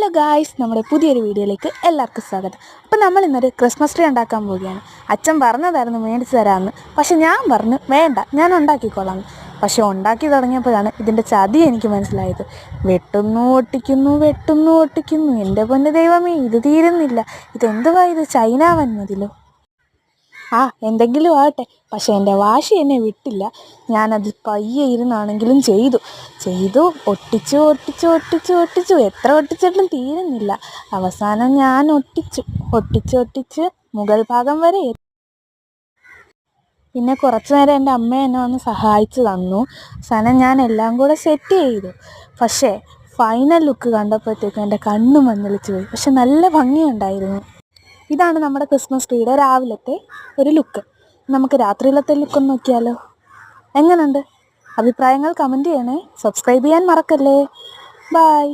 Hello guys, നമ്മുടെ പുതിയൊരു വീഡിയോയിലേക്ക് എല്ലാവർക്കും സ്വാഗതം. അപ്പോൾ നമ്മൾ ഇന്നൊരു ക്രിസ്മസ് ട്രീ ഉണ്ടാക്കാൻ പോവുകയാണ്. അച്ഛൻ പറഞ്ഞതായിരുന്നു മേടിച്ച് തരാമെന്ന്. പക്ഷെ ഞാൻ പറഞ്ഞു വേണ്ട, ഞാൻ ഉണ്ടാക്കിക്കൊള്ളാം. പക്ഷെ ഉണ്ടാക്കി തുടങ്ങിയപ്പോഴാണ് ഇതിൻ്റെ ചതി എനിക്ക് മനസ്സിലായത്. വെട്ടുന്നു ഒട്ടിക്കുന്നു. എൻ്റെ പൊന്നു ദൈവമേ, ഇത് തീരുന്നില്ല. ഇതെന്തുവാ ഇത്? ചൈന വന്നതിലോ? എന്തെങ്കിലും ആകട്ടെ. പക്ഷെ എൻ്റെ വാശി എന്നെ വിട്ടില്ല. ഞാനത് പയ്യെ ഇരുന്നാണെങ്കിലും ചെയ്തു ഒട്ടിച്ചു. എത്ര ഒട്ടിച്ചിട്ടും തീരുന്നില്ല. അവസാനം ഞാൻ ഒട്ടിച്ച് മുകൾ ഭാഗം വരെ. പിന്നെ കുറച്ചു നേരം എൻ്റെ അമ്മ എന്നെ വന്ന് സഹായിച്ചു തന്നു. അവസാനം ഞാൻ എല്ലാം കൂടെ സെറ്റ് ചെയ്തു. പക്ഷേ ഫൈനൽ ലുക്ക് കണ്ടപ്പോഴത്തേക്കും എൻ്റെ കണ്ണ് മഞ്ഞളിച്ചു പോയി. പക്ഷെ നല്ല ഭംഗിയുണ്ടായിരുന്നു. ഇതാണ് നമ്മുടെ ക്രിസ്മസ് ട്രീയുടെ രാവിലത്തെ ഒരു ലുക്ക്. നമുക്ക് രാത്രിയിലത്തെ ലുക്കൊന്ന് നോക്കിയാലോ? എങ്ങനെയുണ്ട്? അഭിപ്രായങ്ങൾ കമൻറ്റ് ചെയ്യണേ. സബ്സ്ക്രൈബ് ചെയ്യാൻ മറക്കല്ലേ. ബൈ.